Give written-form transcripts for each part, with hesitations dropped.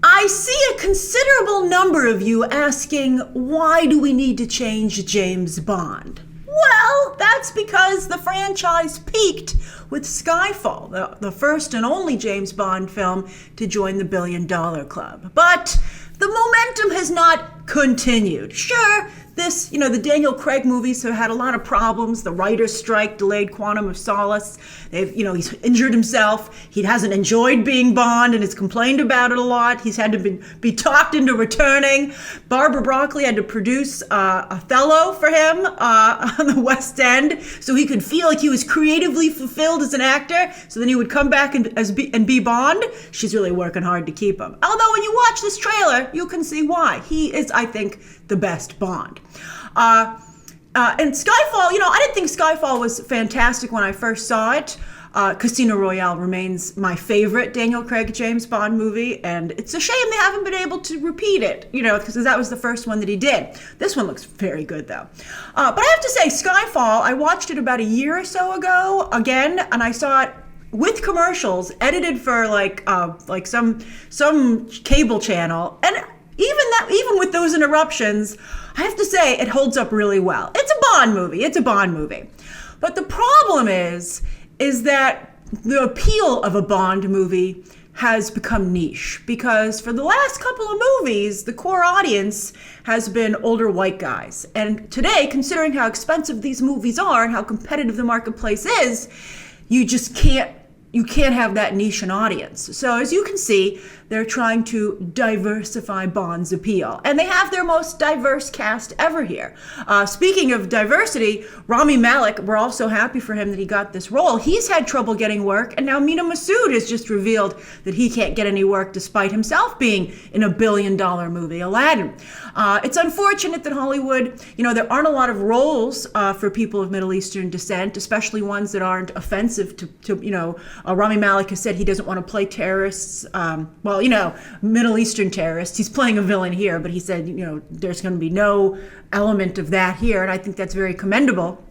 I see a considerable number of you asking, why do we need to change James Bond? Well, that's because the franchise peaked with Skyfall, the first and only James Bond film to join the $1 billion club. But the momentum has not continued. Sure, the Daniel Craig movies have had a lot of problems. The writer's strike delayed Quantum of Solace. He's injured himself. He hasn't enjoyed being Bond and has complained about it a lot. He's had to be talked into returning. Barbara Broccoli had to produce Othello for him on the West End so he could feel like he was creatively fulfilled as an actor. So then he would come back and be Bond. She's really working hard to keep him. Although when you watch this trailer, you can see why. He is, I think, the best Bond. And Skyfall, I didn't think Skyfall was fantastic when I first saw it. Casino Royale remains my favorite Daniel Craig James Bond movie, and it's a shame they haven't been able to repeat it, because that was the first one that he did. This one looks very good, though. But I have to say, Skyfall, I watched it about a year or so ago again, and I saw it with commercials, edited for like some cable channel, and even with those interruptions, I have to say it holds up really well. It's a Bond movie. But the problem is that the appeal of a Bond movie has become niche, because for the last couple of movies, the core audience has been older white guys. And today, considering how expensive these movies are and how competitive the marketplace is, you can't have that niche an audience. So as you can see, they're trying to diversify Bond's appeal. And they have their most diverse cast ever here. Speaking of diversity, Rami Malek, we're also happy for him that he got this role. He's had trouble getting work, and now Mina Massoud has just revealed that he can't get any work despite himself being in a $1 billion movie, Aladdin. It's unfortunate that Hollywood, there aren't a lot of roles for people of Middle Eastern descent, especially ones that aren't offensive to Rami Malek has said he doesn't want to play terrorists. Middle Eastern terrorists. He's playing a villain here, but he said, there's going to be no element of that here. And I think that's very commendable.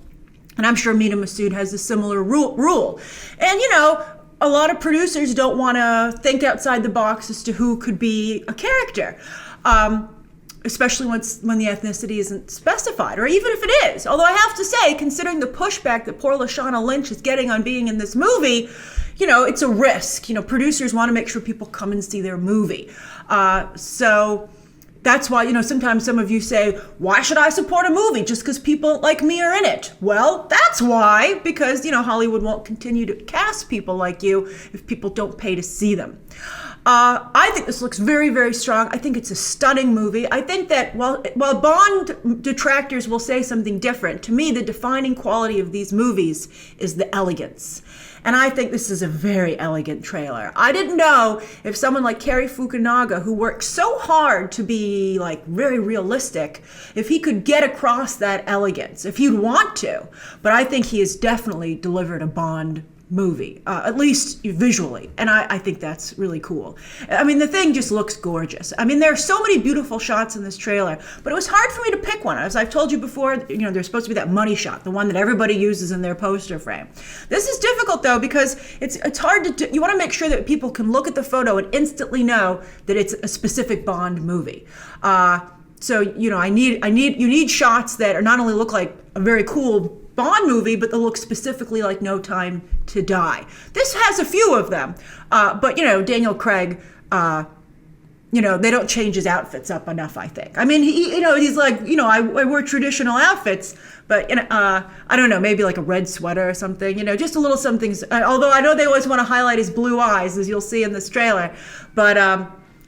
And I'm sure Mina Massoud has a similar rule. And, a lot of producers don't want to think outside the box as to who could be a character. Especially when the ethnicity isn't specified, or even if it is. Although I have to say, considering the pushback that poor Lashana Lynch is getting on being in this movie, it's a risk. Producers want to make sure people come and see their movie. So that's why, sometimes some of you say, why should I support a movie just because people like me are in it? Well, that's why, because, Hollywood won't continue to cast people like you if people don't pay to see them. I think this looks very, very strong. I think it's a stunning movie. I think that while Bond detractors will say something different, to me, the defining quality of these movies is the elegance. And I think this is a very elegant trailer. I didn't know if someone like Cary Fukunaga, who worked so hard to be very realistic, if he could get across that elegance, if he'd want to. But I think he has definitely delivered a Bond movie, at least visually. And I think that's really cool. The thing just looks gorgeous. There are so many beautiful shots in this trailer, but it was hard for me to pick one. As I've told you before, there's supposed to be that money shot, the one that everybody uses in their poster frame. This is difficult though, because it's hard to do. You want to make sure that people can look at the photo and instantly know that it's a specific Bond movie. So, you need shots that are not only look like a very cool Bond movie, but they'll look specifically like No Time to Die. This has a few of them, but Daniel Craig, they don't change his outfits up enough, I think. He's like, I wear traditional outfits, but I don't know, maybe like a red sweater or something, just a little something. Although I know they always want to highlight his blue eyes, as you'll see in this trailer, but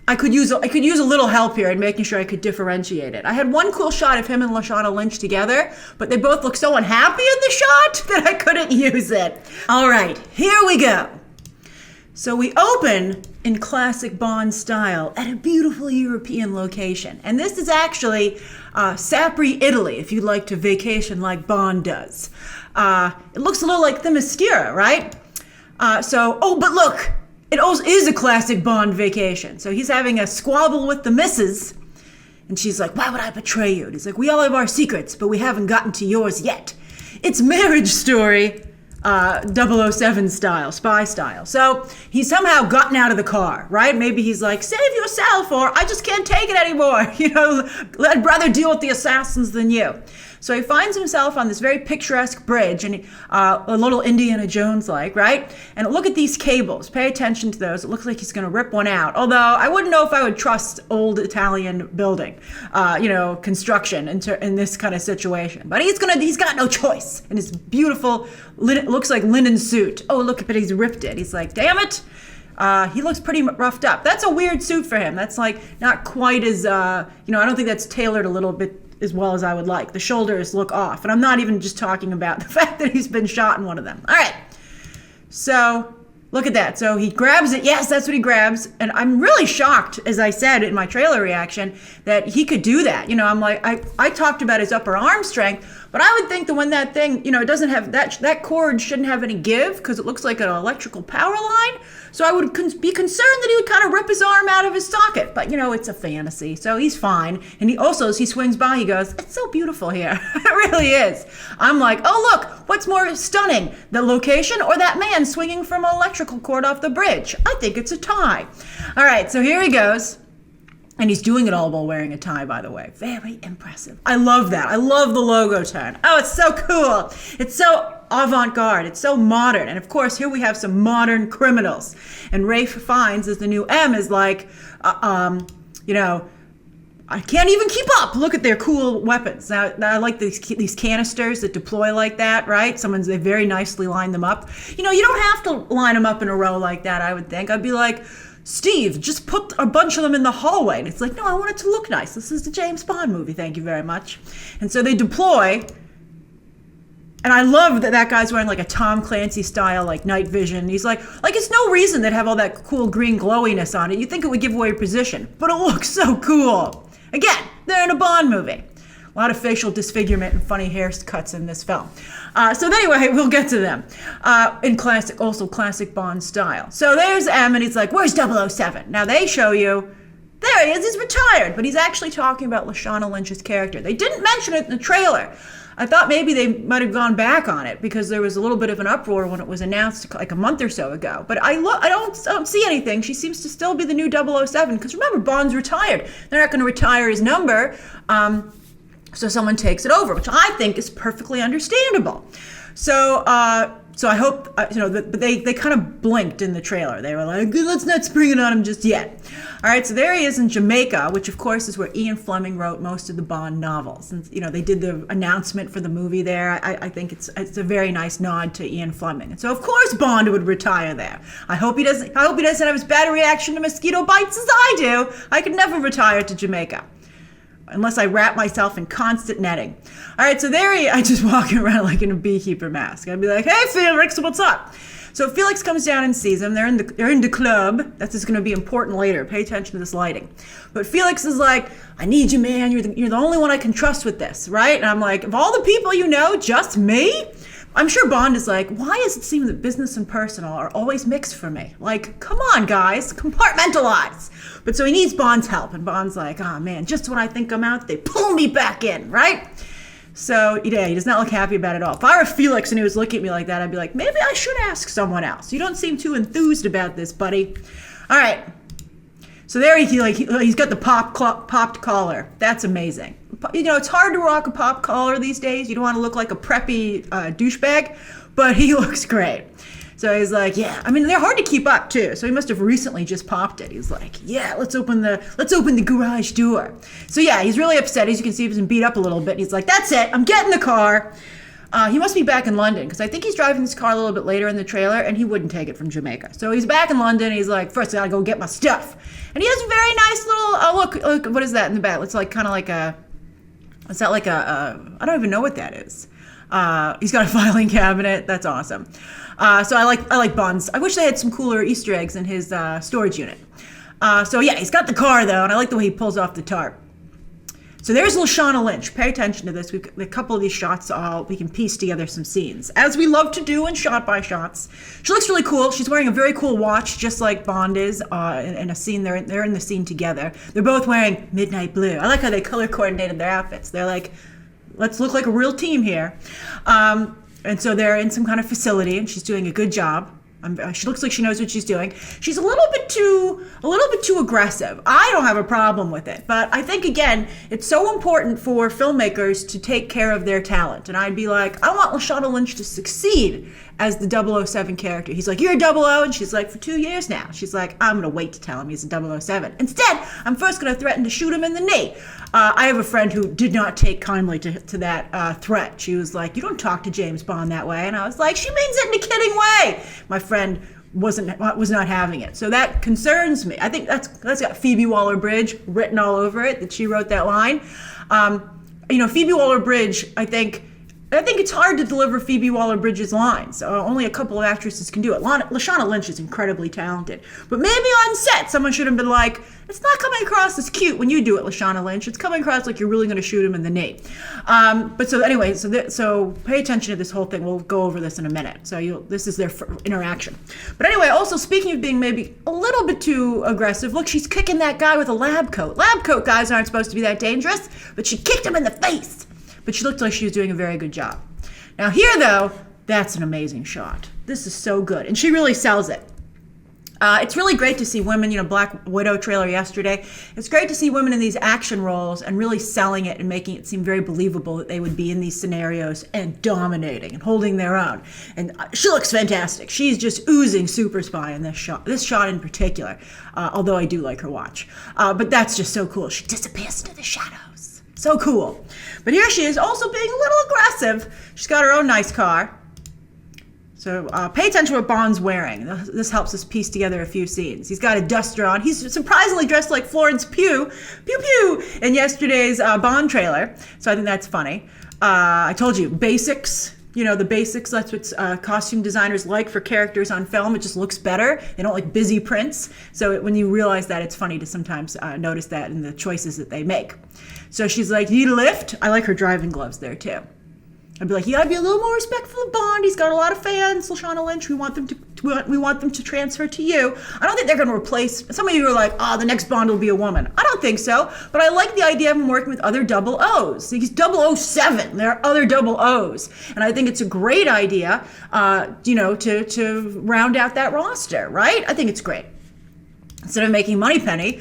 I could use a little help here in making sure I could differentiate it. I had one cool shot of him and Lashana Lynch together, but they both look so unhappy in the shot that I couldn't use it. All right, here we go. So we open in classic Bond style at a beautiful European location. And this is actually Sapri, Italy, if you'd like to vacation like Bond does. It looks a little like Themyscira, right? But look, it also is a classic Bond vacation. So he's having a squabble with the missus, and she's like, why would I betray you? And he's like, we all have our secrets, but we haven't gotten to yours yet. It's Marriage Story. 007 style, spy style. So he's somehow gotten out of the car, right? Maybe he's like, save yourself, or I just can't take it anymore. I'd rather deal with the assassins than you. So he finds himself on this very picturesque bridge, and a little Indiana Jones-like, right? And look at these cables. Pay attention to those. It looks like he's going to rip one out. Although I wouldn't know if I would trust old Italian building, construction in this kind of situation. But he's got no choice. In his beautiful, looks like linen suit. Oh, look, but he's ripped it. He's like, damn it. He looks pretty roughed up. That's a weird suit for him. That's like not quite as, I don't think that's tailored a little bit as well as I would like. The shoulders look off. And I'm not even just talking about the fact that he's been shot in one of them. All right. So look at that. So he grabs it. Yes, that's what he grabs. And I'm really shocked, as I said in my trailer reaction, that he could do that. I'm like, I talked about his upper arm strength, but I would think that when that thing, it doesn't have that cord shouldn't have any give because it looks like an electrical power line. So I would be concerned that he would kind of rip his arm out of his socket. But, it's a fantasy. So he's fine. And he also, as he swings by, he goes, it's so beautiful here. It really is. I'm like, oh, look, what's more stunning, the location or that man swinging from an electrical cord off the bridge? I think it's a tie. All right, so here he goes. And he's doing it all while wearing a tie, by the way. Very impressive. I love that. I love the logo turn. Oh, it's so cool. It's so avant-garde. It's so modern. And of course, here we have some modern criminals. And Rafe Fiennes as the new M is like, I can't even keep up. Look at their cool weapons. Now I like these canisters that deploy like that, right? They very nicely line them up. You don't have to line them up in a row like that, I would think. I'd be like, Steve, just put a bunch of them in the hallway. And it's like, no, I want it to look nice. This is the James Bond movie. Thank you very much. And so they deploy. And I love that guy's wearing like a Tom Clancy style, like night vision. He's like it's no reason they'd have all that cool green glowiness on it. You'd think it would give away your position, but it looks so cool. Again, they're in a Bond movie. A lot of facial disfigurement and funny haircuts in this film. So anyway, we'll get to them in classic Bond style. So there's M, and he's like, where's 007? Now they show you, there he is, he's retired, but he's actually talking about Lashana Lynch's character. They didn't mention it in the trailer. I thought maybe they might have gone back on it because there was a little bit of an uproar when it was announced like a month or so ago. But I don't see anything. She seems to still be the new 007 because remember, Bond's retired. They're not going to retire his number. So someone takes it over, which I think is perfectly understandable. So I hope, but they kind of blinked in the trailer. They were like, let's not spring it on him just yet. All right, so there he is in Jamaica, which of course is where Ian Fleming wrote most of the Bond novels. And, they did the announcement for the movie there. I think it's a very nice nod to Ian Fleming. And so of course Bond would retire there. I hope he doesn't have as bad a reaction to mosquito bites as I do. I could never retire to Jamaica unless I wrap myself in constant netting. All right, so I just walking around like in a beekeeper mask. I'd be like, hey, Felix, what's up? So Felix comes down and sees him. They're in the club. That's just going to be important later. Pay attention to this lighting. But Felix is like, I need you, man. You're the only one I can trust with this, right? And I'm like, of all the people just me? I'm sure Bond is like, why does it seem that business and personal are always mixed for me? Like, come on, guys, compartmentalize. But so he needs Bond's help. And Bond's like, oh, man, just when I think I'm out, they pull me back in, right? So, yeah, he does not look happy about it at all. If I were Felix and he was looking at me like that, I'd be like, maybe I should ask someone else. You don't seem too enthused about this, buddy. All right. So there he's got the popped collar. That's amazing. It's hard to rock a pop collar these days. You don't want to look like a preppy douchebag, but he looks great. So he's like, yeah. I mean, they're hard to keep up too. So he must have recently just popped it. He's like, yeah, let's open the garage door. So yeah, he's really upset. As you can see, he's been beat up a little bit. He's like, that's it. I'm getting the car. He must be back in London because I think he's driving this car a little bit later in the trailer, and he wouldn't take it from Jamaica. So he's back in London. He's like, first I gotta go get my stuff, and he has a very nice little look. What is that in the back? It's like kind of like a. Is that like a? I don't even know what that is. He's got a filing cabinet. That's awesome. So I like Bond's. I wish they had some cooler Easter eggs in his storage unit. So yeah, he's got the car though, and I like the way he pulls off the tarp. So there's Lashana Lynch. Pay attention to this. A couple of these shots, we can piece together some scenes, as we love to do in shot by shots. She looks really cool. She's wearing a very cool watch, just like Bond is in a scene. They're in the scene together. They're both wearing midnight blue. I like how they color coordinated their outfits. They're like, let's look like a real team here. And so they're in some kind of facility, and she's doing a good job. She looks like she knows what she's doing. She's a little bit too aggressive. I don't have a problem with it, but I think again, it's so important for filmmakers to take care of their talent. And I'd be like, I want Lashana Lynch to succeed as the 007 character. He's like, you're a 00, and she's like, for 2 years now. She's like, I'm gonna wait to tell him he's a 007. Instead, I'm first gonna threaten to shoot him in the knee. I have a friend who did not take kindly to that threat. She was like, you don't talk to James Bond that way. And I was like, she means it in a kidding way. My friend was not having it. So that concerns me. I think that's got Phoebe Waller-Bridge written all over it, that she wrote that line. Phoebe Waller-Bridge, I think it's hard to deliver Phoebe Waller-Bridge's lines. Only a couple of actresses can do it. Lashana Lynch is incredibly talented. But maybe on set, someone should have been like, it's not coming across as cute when you do it, Lashana Lynch. It's coming across like you're really going to shoot him in the knee. So pay attention to this whole thing. We'll go over this in a minute. So this is their interaction. But anyway, also speaking of being maybe a little bit too aggressive, look, she's kicking that guy with a lab coat. Lab coat guys aren't supposed to be that dangerous, but she kicked him in the face. But she looked like she was doing a very good job. Now here, though, that's an amazing shot. This is so good. And she really sells it. It's really great to see women, Black Widow trailer yesterday. It's great to see women in these action roles and really selling it and making it seem very believable that they would be in these scenarios and dominating and holding their own. And she looks fantastic. She's just oozing super spy in this shot in particular, although I do like her watch. But that's just so cool. She disappears into the shadows. So cool. But here she is also being a little aggressive. She's got her own nice car. So pay attention to what Bond's wearing. This helps us piece together a few scenes. He's got a duster on. He's surprisingly dressed like Florence Pugh, in yesterday's Bond trailer. So I think that's funny. I told you, basics. The basics, that's what costume designers like for characters on film. It just looks better. They don't like busy prints. So when you realize that, it's funny to sometimes notice that in the choices that they make. So she's like, you need a lift? I like her driving gloves there, too. I'd be like, you gotta be a little more respectful of Bond. He's got a lot of fans, Lashana Lynch. We want them to transfer to you. I don't think they're gonna replace. Some of you are like, the next Bond will be a woman. I don't think so, but I like the idea of him working with other 00s. He's 007. There are other 00s, and I think it's a great idea, to round out that roster, right? I think it's great. Instead of making Moneypenny,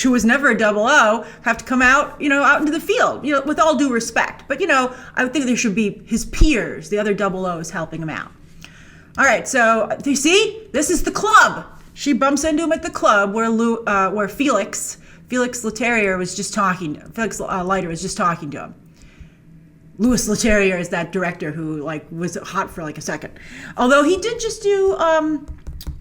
who was never a 00, have to come out, out into the field, with all due respect. But, I think there should be his peers, the other 00s, helping him out. All right, so do you see? This is the club. She bumps into him at the club where Felix Leterrier was just talking. Felix Leiter was just talking to him. Louis Leterrier is that director who was hot for a second. Although he did just do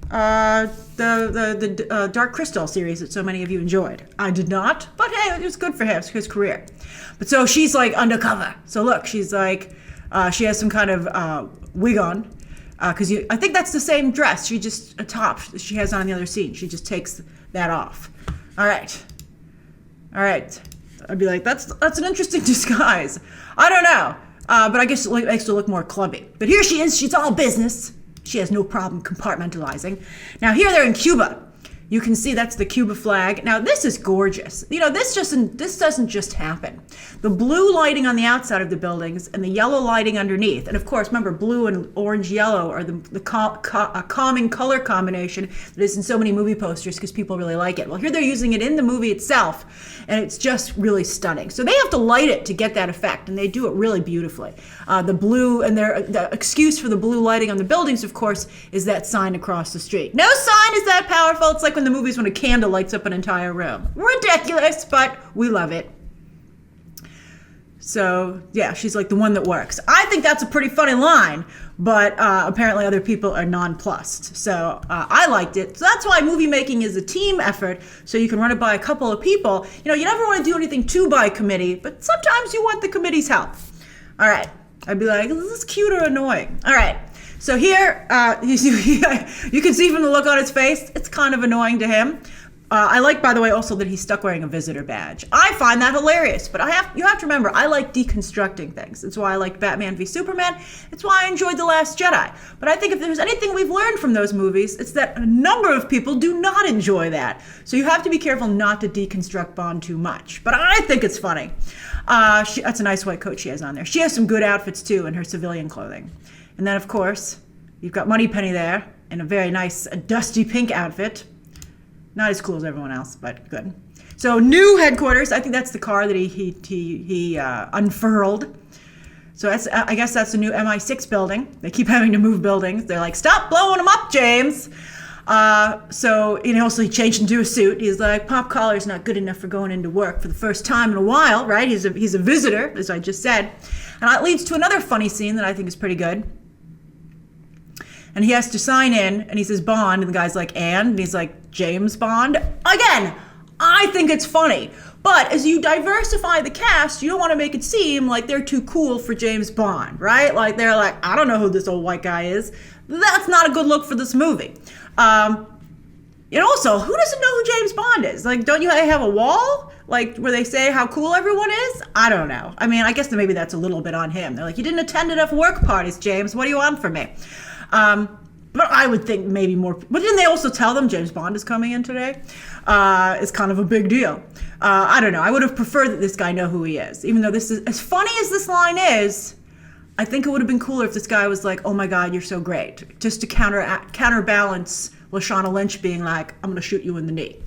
the Dark Crystal series that so many of you enjoyed. I did not, but hey, it was good for his career. But so she's undercover. So look, she's she has some kind of wig on, because I think that's the same dress. She just a top she has on the other scene. She just takes that off. All right. I'd be like, that's an interesting disguise. I don't know, but I guess it makes her look more clubby. But here she is. She's all business. She has no problem compartmentalizing. Now here they're in Cuba. You can see that's the Cuba flag. Now this is gorgeous. This doesn't just happen. The blue lighting on the outside of the buildings and the yellow lighting underneath. And of course, remember, blue and orange yellow are the calming color combination that is in so many movie posters because people really like it. Well, here they're using it in the movie itself, and it's just really stunning. So they have to light it to get that effect, and they do it really beautifully. The blue, and the excuse for the blue lighting on the buildings, of course, is that sign across the street. No sign is that powerful. It's like in the movies when a candle lights up an entire room. Ridiculous, but we love it. So yeah, she's the one that works. I think that's a pretty funny line, but apparently other people are nonplussed. So I liked it. So that's why movie making is a team effort. So you can run it by a couple of people. You never want to do anything too by committee, but sometimes you want the committee's help. All right, I'd be like, is this cute or annoying? All right. So here, you can see from the look on his face, it's kind of annoying to him. I like, by the way, also that he's stuck wearing a visitor badge. I find that hilarious, but you have to remember, I like deconstructing things. It's why I like Batman v Superman. It's why I enjoyed The Last Jedi. But I think if there's anything we've learned from those movies, it's that a number of people do not enjoy that. So you have to be careful not to deconstruct Bond too much. But I think it's funny. That's a nice white coat she has on there. She has some good outfits, too, in her civilian clothing. And then, of course, you've got Moneypenny there in a very nice dusty pink outfit. Not as cool as everyone else, but good. So new headquarters. I think that's the car that he unfurled. So I guess that's the new MI6 building. They keep having to move buildings. They're like, stop blowing them up, James. So also he changed into a suit. He's like, pop collar's not good enough for going into work for the first time in a while, right? He's a visitor, as I just said. And that leads to another funny scene that I think is pretty good. And he has to sign in, and he says Bond, and the guy's like, and he's like, James Bond? Again, I think it's funny. But as you diversify the cast, you don't want to make it seem like they're too cool for James Bond, right? Like, they're like, I don't know who this old white guy is. That's not a good look for this movie. And also, who doesn't know who James Bond is? Like, don't you have a wall? Like, where they say how cool everyone is? I don't know. I mean, I guess maybe that's a little bit on him. They're like, you didn't attend enough work parties, James. What do you want from me? But I would think maybe more. But didn't they also tell them James Bond is coming in today? It's kind of a big deal. I don't know. I would have preferred that this guy know who he is. Even though this is as funny as this line is, I think it would have been cooler if this guy was like, "Oh my God, you're so great," just to counterbalance Lashana Lynch being like, "I'm going to shoot you in the knee."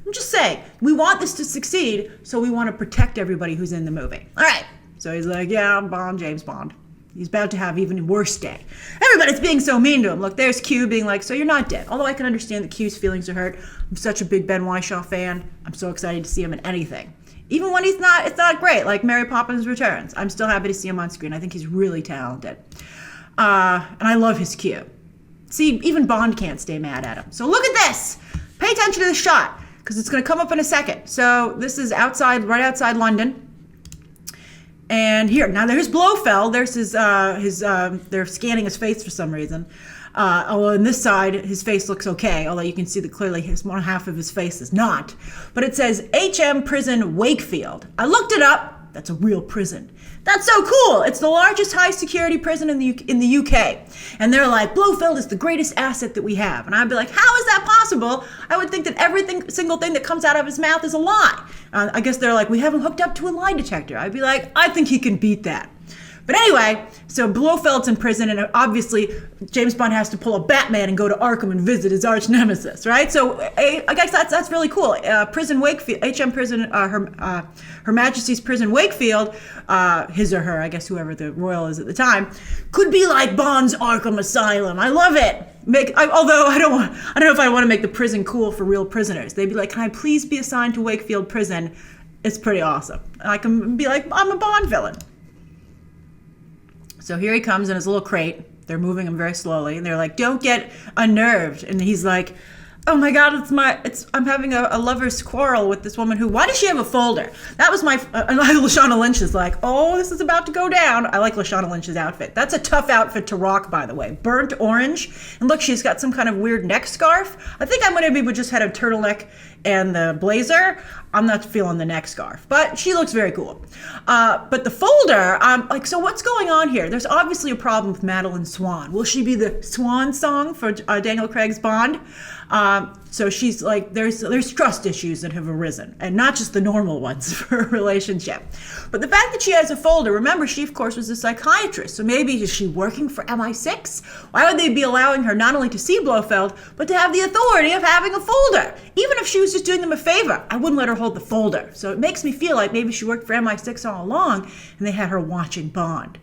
I'm just saying, we want this to succeed, so we want to protect everybody who's in the movie. All right. So he's like, "Yeah, Bond, James Bond." He's about to have even a worse day. Everybody's being so mean to him. Look, there's Q being like, so you're not dead. Although I can understand that Q's feelings are hurt. I'm such a big Ben Whishaw fan. I'm so excited to see him in anything. Even when it's not great, like Mary Poppins Returns. I'm still happy to see him on screen. I think he's really talented. And I love his Q. See, even Bond can't stay mad at him. So look at this. Pay attention to the shot, because it's going to come up in a second. So this is right outside London. And here, now there's Blofeld. There's they're scanning his face for some reason. Although on this side, his face looks okay. Although you can see that clearly one half of his face is not. But it says HM Prison Wakefield. I looked it up. That's a real prison. That's so cool. It's the largest high security prison in the UK. And they're like, Blofeld is the greatest asset that we have. And I'd be like, how is that possible? I would think that single thing that comes out of his mouth is a lie. I guess they're like, we haven't hooked up to a lie detector. I'd be like, I think he can beat that. But anyway, so Blofeld's in prison, and obviously James Bond has to pull a Batman and go to Arkham and visit his arch nemesis, right? So I guess that's really cool. Prison Wakefield, HM Prison, Her Majesty's Prison Wakefield, his or her, I guess whoever the royal is at the time, could be like Bond's Arkham Asylum. I love it. Although I don't know if I want to make the prison cool for real prisoners. They'd be like, can I please be assigned to Wakefield Prison? It's pretty awesome. And I can be like, I'm a Bond villain. So here he comes in his little crate. They're moving him very slowly, and they're like, "Don't get unnerved." And he's like, "Oh my God, I'm having a lover's quarrel with this woman who. Why does she have a folder?" That was and Lashana Lynch is like, "Oh, this is about to go down." I like Lashana Lynch's outfit. That's a tough outfit to rock, by the way. Burnt orange, and look, she's got some kind of weird neck scarf. I think I'm gonna be just had a turtleneck and the blazer. I'm not feeling the neck scarf, but she looks very cool. But the folder, so what's going on here? There's obviously a problem with Madeleine Swann. Will she be the swan song for Daniel Craig's Bond? So she's like, there's trust issues that have arisen, and not just the normal ones for a relationship. But the fact that she has a folder, remember, she of course was a psychiatrist, so maybe is she working for MI6? Why would they be allowing her not only to see Blofeld, but to have the authority of having a folder? Even if she was just doing them a favor, I wouldn't let her hold the folder. So it makes me feel like maybe she worked for MI6 all along, and they had her watching Bond,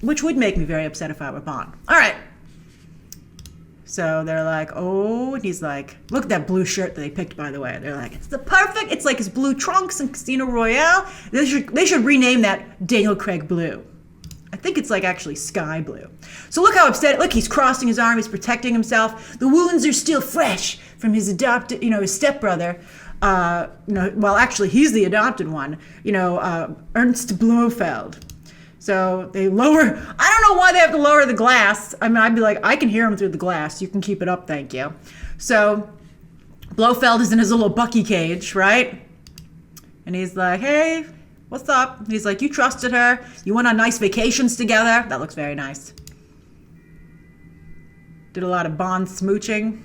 which would make me very upset if I were Bond. All right. So they're like, oh, and he's like, look at that blue shirt that they picked, by the way. They're like, it's like his blue trunks in Casino Royale. They should rename that Daniel Craig Blue. I think it's like actually sky blue. So look how upset, look, he's crossing his arm, he's protecting himself. The wounds are still fresh from his adopted, his stepbrother. Well, actually, he's the adopted one, Ernst Blofeld. So they lower, I don't know why they have to lower the glass. I mean, I'd be like, I can hear him through the glass. You can keep it up, thank you. So Blofeld is in his little Bucky cage, right? And he's like, hey, what's up? And he's like, you trusted her. You went on nice vacations together. That looks very nice. Did a lot of Bond smooching.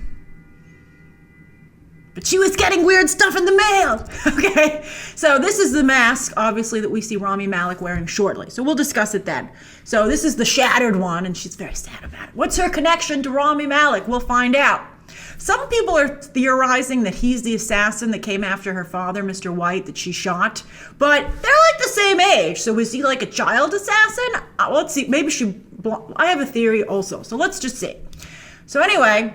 But she was getting weird stuff in the mail. Okay, so this is the mask, obviously, that we see Rami Malek wearing shortly. So we'll discuss it then. So this is the shattered one, and she's very sad about it. What's her connection to Rami Malek? We'll find out. Some people are theorizing that he's the assassin that came after her father, Mr. White, that she shot. But they're like the same age. So is he like a child assassin? Let's see. Maybe I have a theory also. So let's just see. So anyway,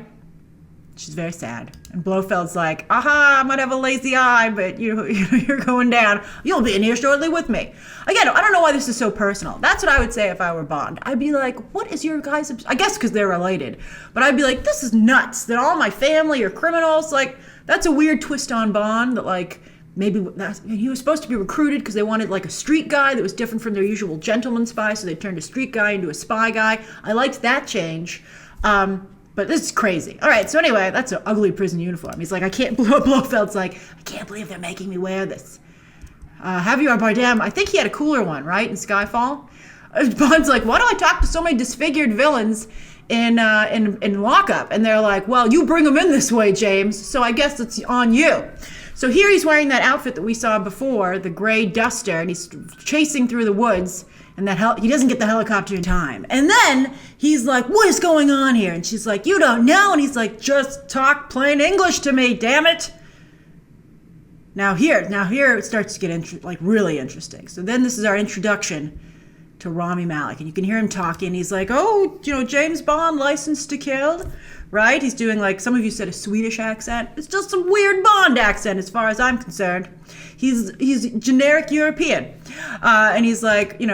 she's very sad. And Blofeld's like, aha, I might have a lazy eye, but you're going down. You'll be in here shortly with me. Again, I don't know why this is so personal. That's what I would say if I were Bond. I'd be like, what is your guys' I guess because they're related. But I'd be like, this is nuts that all my family are criminals. Like, that's a weird twist on Bond that, like, maybe he was supposed to be recruited because they wanted, like, a street guy that was different from their usual gentleman spy. So they turned a street guy into a spy guy. I liked that change. But this is crazy. All right, so anyway, that's an ugly prison uniform. He's like, Blofeld's like, I can't believe they're making me wear this. Javier Bardem, I think he had a cooler one, right, in Skyfall? Bond's like, why do I talk to so many disfigured villains in lockup? And they're like, well, you bring them in this way, James, so I guess it's on you. So here he's wearing that outfit that we saw before, the gray duster, and he's chasing through the woods. And he doesn't get the helicopter in time. And then he's like, what is going on here? And she's like, you don't know. And he's like, just talk plain English to me, damn it. Now here it starts to get really interesting. So then this is our introduction to Rami Malek. And you can hear him talking. He's like, oh, James Bond, licensed to kill, right? He's doing, like, some of you said a Swedish accent. It's just some weird Bond accent as far as I'm concerned. He's generic European. And he's like, you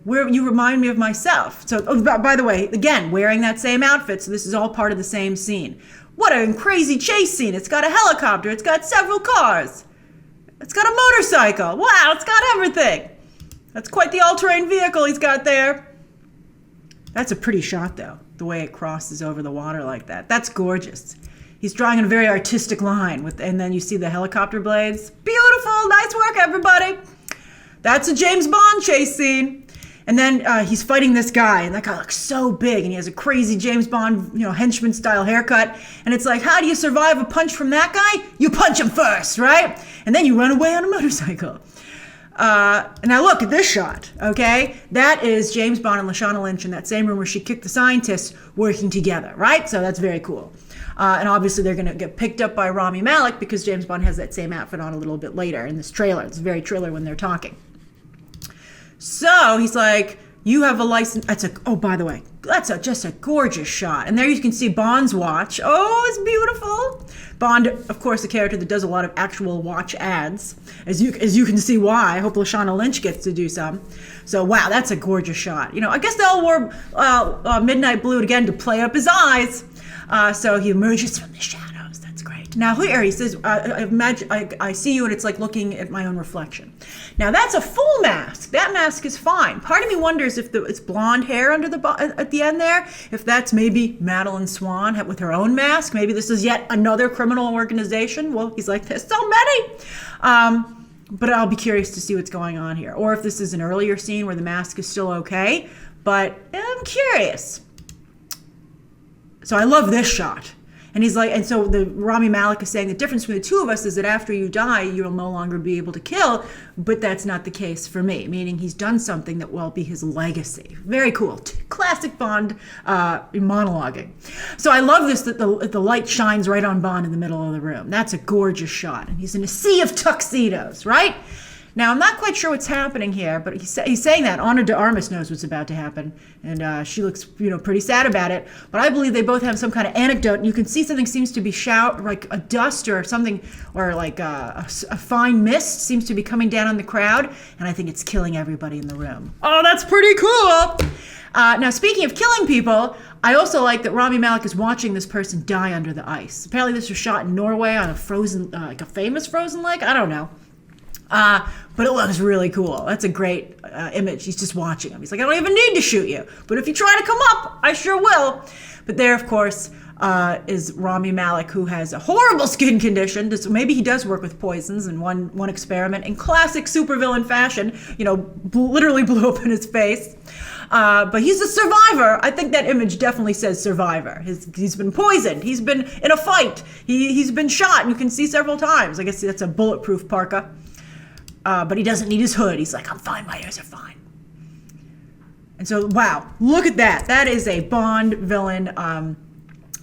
remind me of myself. So, by the way, again, wearing that same outfit. So this is all part of the same scene. What a crazy chase scene. It's got a helicopter. It's got several cars. It's got a motorcycle. Wow, it's got everything. That's quite the all-terrain vehicle he's got there. That's a pretty shot, though, the way it crosses over the water like that. That's gorgeous. He's drawing in a very artistic line, and then you see the helicopter blades. Beautiful, nice work, everybody. That's a James Bond chase scene. And then he's fighting this guy, and that guy looks so big, and he has a crazy James Bond, henchman-style haircut. And it's like, how do you survive a punch from that guy? You punch him first, right? And then you run away on a motorcycle. Now look at this shot, okay? That is James Bond and Lashana Lynch in that same room where she kicked the scientists working together, right? So that's very cool. And obviously they're going to get picked up by Rami Malek because James Bond has that same outfit on a little bit later in this trailer. It's very trailer when they're talking. So he's like, you have a license. Oh, by the way, that's just a gorgeous shot. And there you can see Bond's watch. Oh, it's beautiful. Bond, of course, the character that does a lot of actual watch ads, as you can see why. I hope Lashana Lynch gets to do some. So, wow, that's a gorgeous shot. I guess they all wore midnight blue again to play up his eyes. So he emerges from the shadows. That's great. Now here he says, I see you, and it's like looking at my own reflection. Now that's a full mask. That mask is fine. Part of me wonders if it's blonde hair under at the end there. If that's maybe Madeleine Swann with her own mask. Maybe this is yet another criminal organization. Well, he's like, there's so many. But I'll be curious to see what's going on here. Or if this is an earlier scene where the mask is still okay. But I'm curious. So I love this shot. And he's like, and so the Rami Malek is saying the difference between the two of us is that after you die, you'll no longer be able to kill, but that's not the case for me, meaning he's done something that will be his legacy. Very cool. Classic Bond monologuing. So I love this, that the light shines right on Bond in the middle of the room. That's a gorgeous shot. And he's in a sea of tuxedos, right? Now, I'm not quite sure what's happening here, but he's saying that. Ana de Armas knows what's about to happen, and she looks, pretty sad about it. But I believe they both have some kind of anecdote, and you can see something seems to be like a dust or something, or like a fine mist seems to be coming down on the crowd, and I think it's killing everybody in the room. Oh, that's pretty cool! Now, speaking of killing people, I also like that Rami Malek is watching this person die under the ice. Apparently this was shot in Norway on a frozen, like a famous frozen lake? I don't know. But it looks really cool. That's a great image. He's just watching him. He's like, I don't even need to shoot you. But if you try to come up, I sure will. But there, of course, is Rami Malek, who has a horrible skin condition. Maybe he does work with poisons in one experiment. In classic supervillain fashion, literally blew up in his face. But he's a survivor. I think that image definitely says survivor. He's been poisoned. He's been in a fight. He's been shot, and you can see several times. I guess that's a bulletproof parka. But he doesn't need his hood. He's like, I'm fine. My ears are fine. And so, wow, look at that. That is a Bond villain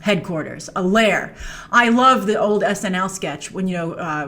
headquarters, a lair. I love the old SNL sketch when,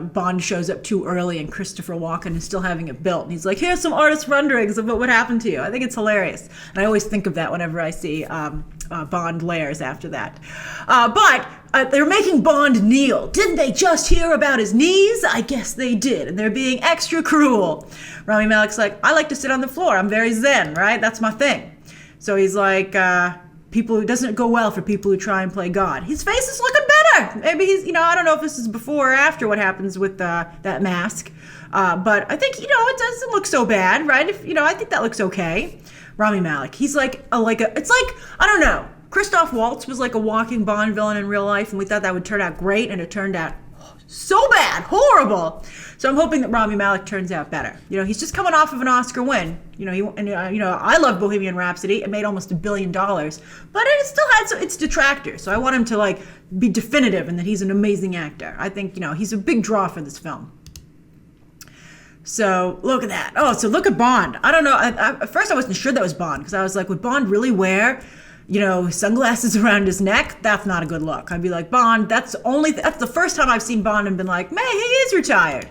Bond shows up too early and Christopher Walken is still having it built. And he's like, here's some artist renderings of what would happen to you. I think it's hilarious. And I always think of that whenever I see Bond lairs after that. But they're making Bond kneel. Didn't they just hear about his knees? I guess they did. And they're being extra cruel. Rami Malek's like, I like to sit on the floor. I'm very zen, right? That's my thing. So he's like, it doesn't go well for people who try and play God. His face is looking better. Maybe he's, I don't know if this is before or after what happens with that mask. But I think, it doesn't look so bad, right? I think that looks okay. Rami Malek, he's like it's like, I don't know. Christoph Waltz was like a walking Bond villain in real life, and we thought that would turn out great, and it turned out so bad, horrible. So I'm hoping that Rami Malek turns out better. He's just coming off of an Oscar win. I love Bohemian Rhapsody. It made almost $1 billion, but it still had its detractors. So I want him to be definitive in that he's an amazing actor. I think he's a big draw for this film. So look at that. Oh, so look at Bond. I don't know. At first I wasn't sure that was Bond because I was like, would Bond really wear sunglasses around his neck? That's not a good look. I'd be like, Bond, that's the first time I've seen Bond and been like, man, he is retired.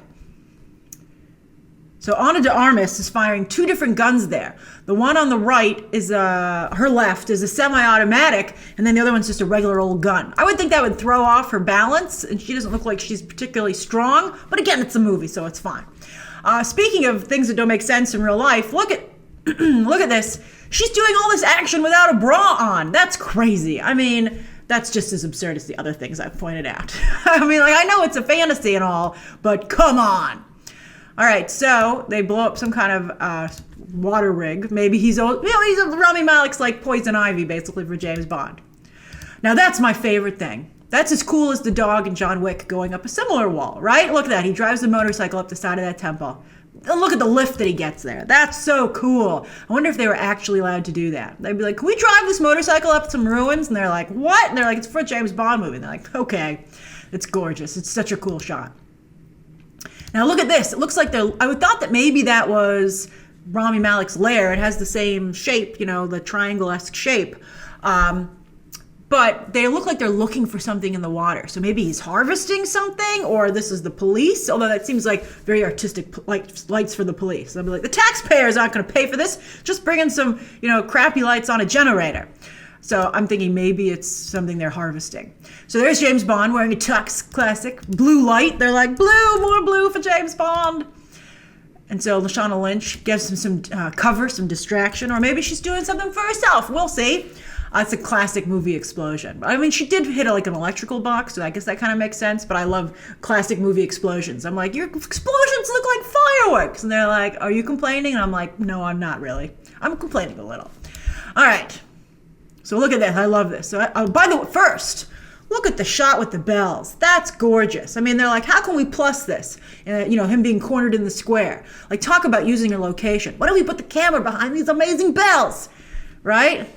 So Ana de Armas is firing 2 different guns there. The one on the right is, her left is a semi-automatic, and then the other one's just a regular old gun. I would think that would throw off her balance, and she doesn't look like she's particularly strong, but again, it's a movie, so it's fine. Speaking of things that don't make sense in real life, look at this. She's doing all this action without a bra on. That's crazy. I mean, that's just as absurd as the other things I've pointed out. I mean, I know it's a fantasy and all, but come on. All right, so they blow up some kind of water rig. Maybe he's Rami Malek's like Poison Ivy, basically, for James Bond. Now, that's my favorite thing. That's as cool as the dog in John Wick going up a similar wall, right? Look at that. He drives the motorcycle up the side of that temple. Look at the lift that he gets there. That's so cool. I wonder if they were actually allowed to do that. They'd be like, can we drive this motorcycle up some ruins? And they're like, what? And they're like, it's for a James Bond movie. And they're like, okay. It's gorgeous. It's such a cool shot. Now look at this. It looks like I would thought that maybe that was Rami Malek's lair. It has the same shape, the triangle-esque shape. But they look like they're looking for something in the water. So maybe he's harvesting something, or this is the police, although that seems like very artistic lights for the police. They'll be like, the taxpayers aren't going to pay for this. Just bring in some, crappy lights on a generator. So I'm thinking maybe it's something they're harvesting. So there's James Bond wearing a tux, classic. Blue light. They're like, blue, more blue for James Bond. And so Lashana Lynch gives him some cover, some distraction, or maybe she's doing something for herself. We'll see. It's a classic movie explosion. I mean, she did hit like an electrical box, so I guess that kind of makes sense, but I love classic movie explosions. I'm like, your explosions look like fireworks. And they're like, are you complaining? And I'm like, no, I'm not really. I'm complaining a little. All right. So look at this. I love this. So by the way, first, look at the shot with the bells. That's gorgeous. I mean, they're like, how can we plus this? Him being cornered in the square. Like, talk about using a location. Why don't we put the camera behind these amazing bells? Right?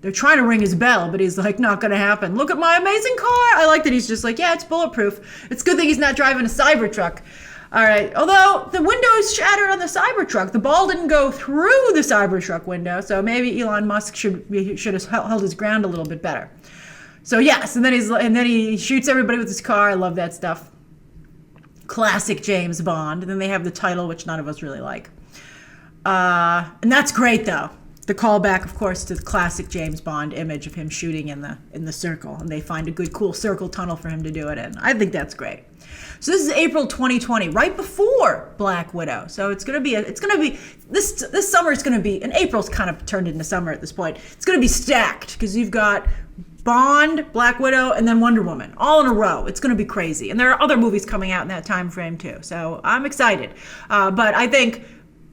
They're trying to ring his bell, but he's like, not going to happen. Look at my amazing car. I like that he's just like, yeah, it's bulletproof. It's a good thing he's not driving a Cybertruck. All right. Although the window is shattered on the Cybertruck. The ball didn't go through the Cybertruck window, so maybe Elon Musk should have held his ground a little bit better. So yes, and then he shoots everybody with his car. I love that stuff. Classic James Bond. And then they have the title, which none of us really like. And that's great, though. The callback, of course, to the classic James Bond image of him shooting in the circle, and they find a good, cool circle tunnel for him to do it in. I think that's great. So this is April 2020, right before Black Widow. So it's gonna be this summer is gonna be, and April's kind of turned into summer at this point. It's gonna be stacked because you've got Bond, Black Widow, and then Wonder Woman, all in a row. It's going to be crazy. And there are other movies coming out in that time frame too. So I'm excited. But I think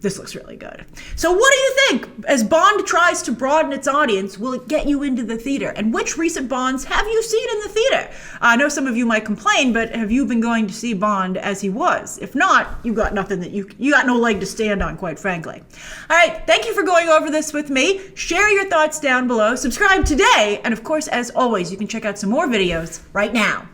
this looks really good. So what do you think? As Bond tries to broaden its audience, will it get you into the theater? And which recent Bonds have you seen in the theater? I know some of you might complain, but have you been going to see Bond as he was? If not, you got nothing that you got no leg to stand on, quite frankly. All right, thank you for going over this with me. Share your thoughts down below. Subscribe today. And of course, as always, you can check out some more videos right now.